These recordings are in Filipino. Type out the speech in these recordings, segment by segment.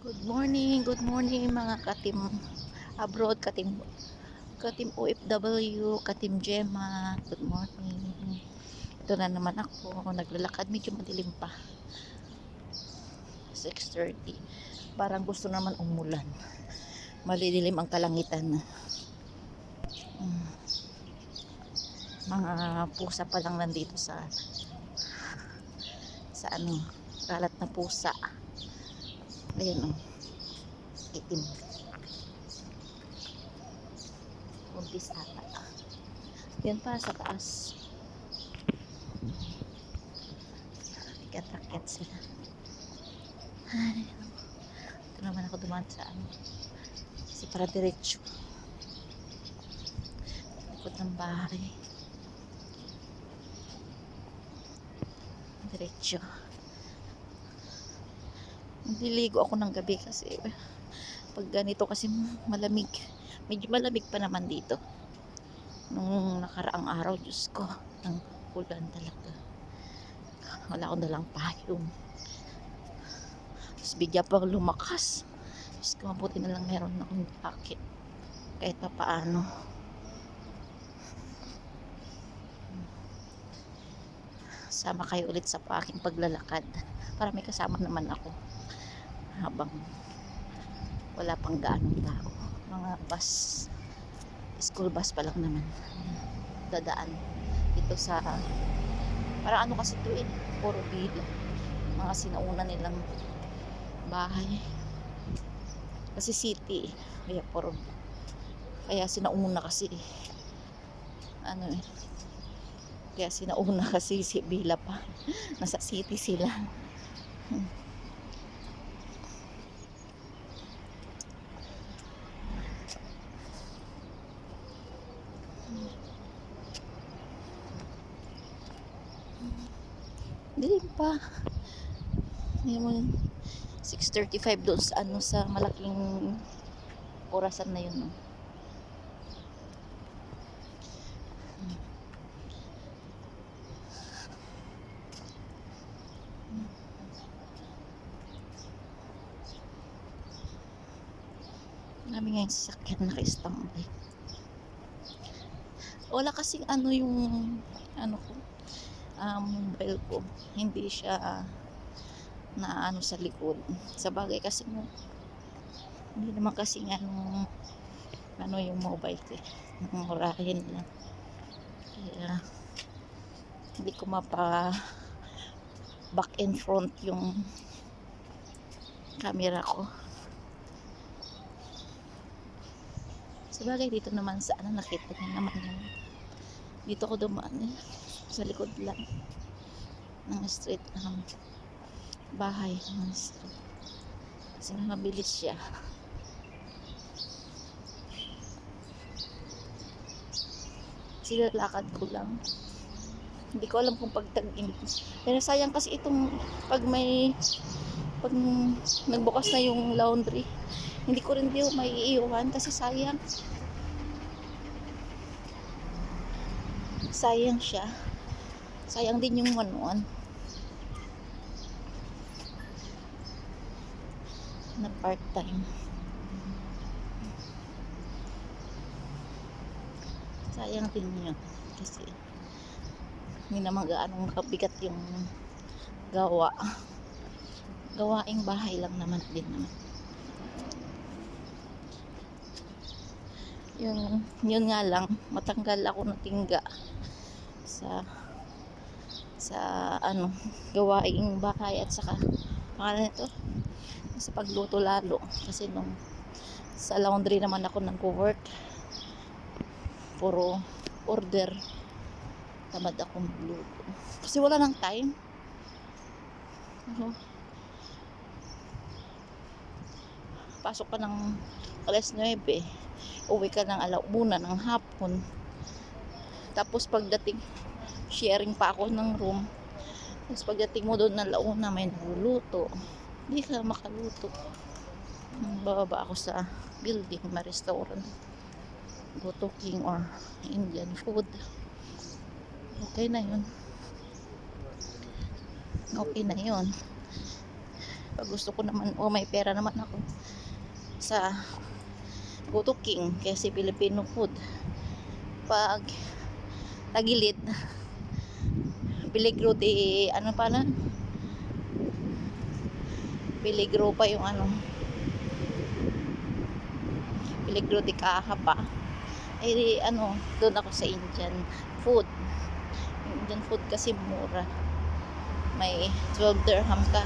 Good morning mga katim abroad, katim OFW, katim Gemma. Good morning. Ito na naman ako, naglalakad, medyo madilim pa. 6:30. Parang gusto naman umulan. Malidilim ang kalangitan. Mga pusa pa lang nandito sa kalat na pusa. Ayan oh, itim. Buntis ata. Yan pa sa taas. Rakyat-rakyat sila. Ay, ito naman ako dumaan sa kasi para diretso. Likod ng bahay. Diretso. Nililigo ako ng gabi kasi pag ganito kasi malamig. Medyo malamig pa naman dito. Nung nakaraang araw, Diyos ko, ang ulan talaga. Wala akong dalang payong. Tapos bigla pa lumakas. Diyos ko, mabuti na lang meron akong jacket. Kahit pa paano. Sama kayo ulit sa aking paglalakad. Para may kasama naman ako. Habang wala pang gaanong tao. Mga bus, school bus pa lang naman. Dadaan dito sa parang ano kasi ito puro villa, mga sinauna nilang bahay kasi city kaya sinauna kasi kaya sinauna kasi si villa pa nasa city sila. Dilim pa. Hindi mo 6:35 doon sa sa malaking orasan na yun. No? Marami nga yung sasakyan naka-standby. Wala kasing yung ko mobile ko. Hindi siya na sa likod. Sa bagay kasi hindi naman kasi yung mobile ko murahin lang. Kaya hindi ko mapa back and front yung camera ko. Sa bagay dito naman sa nakita niyo naman yung dito ko dumaan sa likod lang ng street ng bahay ng street kasi mabilis siya. Silalakad ko lang, hindi ko alam kung pag tag-init pero sayang kasi itong pag nagbukas na yung laundry hindi ko rin may iiwan kasi sayang siya, sayang din yung manuan na part time. Sayang din yun kasi hindi naman gaanong kabigat yung gawaing bahay lang naman din naman. Yun nga lang matanggal ako ng tingga sa gawaing bahay at saka nito sa pagluto lalo kasi nung sa laundry naman ako nagwo-work puro order, tamad akong magluto kasi wala nang time. Pasok ka ng 9:00, uwi ka ng 1:00 ng hapon, tapos pagdating sharing pa ako ng room, tapos pagdating mo doon ng 1:00 may nagluluto, hindi ka makaluto. Bababa ako sa building, may restaurant, go to King or Indian food, okay na yun. Pag gusto ko naman, o may pera naman ako sa Go to King kasi Filipino food. Pag tagilid, Peligro de, ano pa na? Peligro pa yung ano. Peligro de Caja pa. Eh, ano, doon ako sa Indian food. Yung Indian food kasi mura. May 12 dirham ka.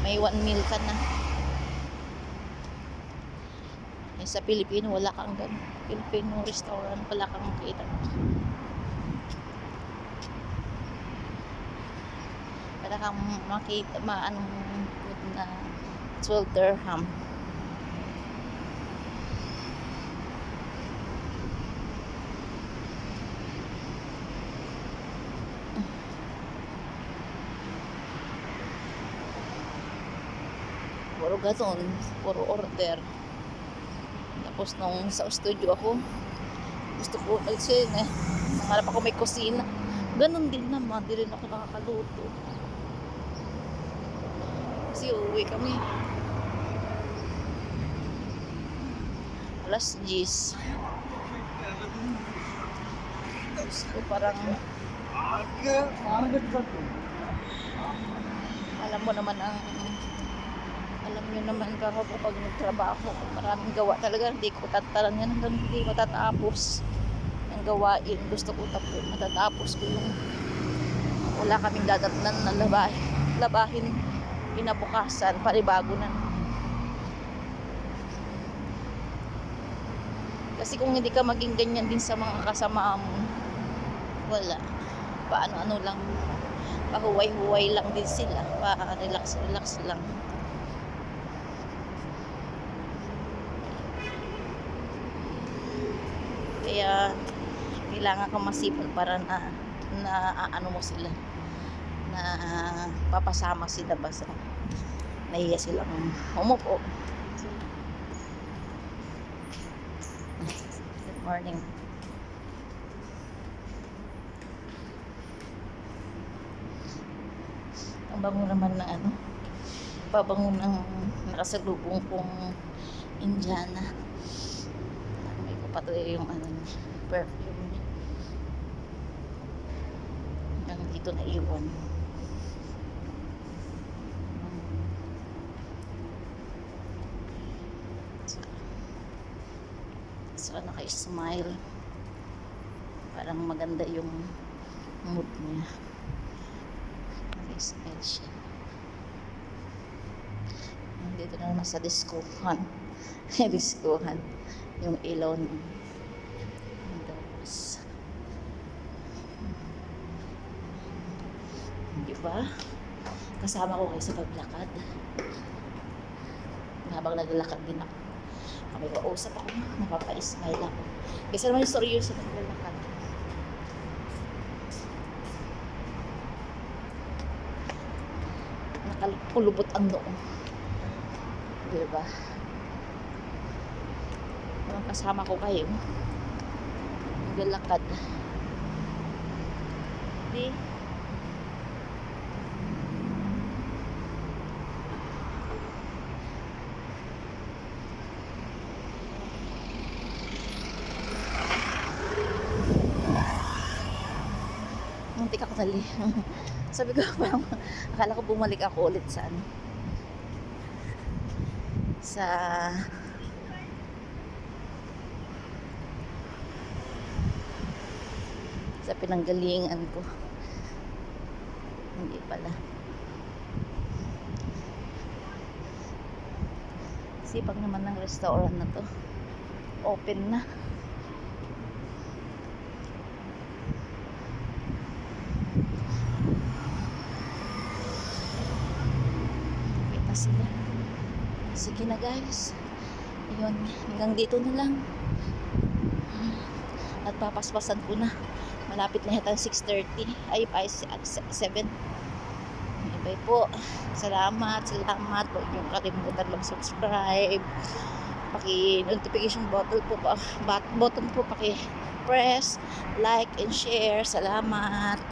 May 1 meal ka na. Eh, sa Pilipino, wala kang ganun. Filipino restaurant, wala kang makita. Wala kang makita, anong food na 12 dirham. Puro ganon, puro order. Tapos nung sa studio ako, gusto ko nagsine, nangarap ako may kusina. Ganon din naman, di rin ako nakakaluto. Kasi uuwi kami. Alas 10. Tapos ko parang, alam mo naman ang, alam nyo naman kako kapag nagtrabaho, maraming gawa talaga, hindi ko tatalan yan hanggang hindi matatapos ang gawain. Gusto ko matatapos ko yung wala kaming dadatnan na labahin pinabukasan, panibago na. Kasi kung hindi ka maging ganyan din sa mga kasama mo, wala, paano-ano lang, pahuway-huway lang din sila, pa-relax-relax lang. Kaya kailangan ka masipag para na ano mo sila, na papasama sila ba sa nahiya silang umupo. Good morning. Ang bango naman na ano, pabango ng nakasalubong kong Indiana. May ko pa to yung ano, perfume. Hanggang dito na iwan. So, naka-smile. Parang maganda yung mood niya. Naka-smile siya. Dito na naman sa diskohan. Diskohan. Yung ilaw ng windows. Diba? Kasama ko kayo sa paglakad. Habang naglalakad din ako, may kausap ako, napapa-smile ako. Kasi naman yung seryoso sa naglalakad. Nakalulubot ang noo. Diba? Yung kasama ko kayo, naglalakad. Di? Muntik ako tali. Sabi ko parang akala ko bumalik ako ulit sa ano, sa pinanggalingan ko. Hindi pala. Sipag naman ng restaurant na to. Open na. Sila. Sige na guys. Ayun, hanggang dito na lang. At papaspasan ko na. Malapit na yata 6:30. Ay, 7. Bye po. Salamat. Huwag niyong kalimutan mag-subscribe. Notification button po, paki-press, like, and share. Salamat.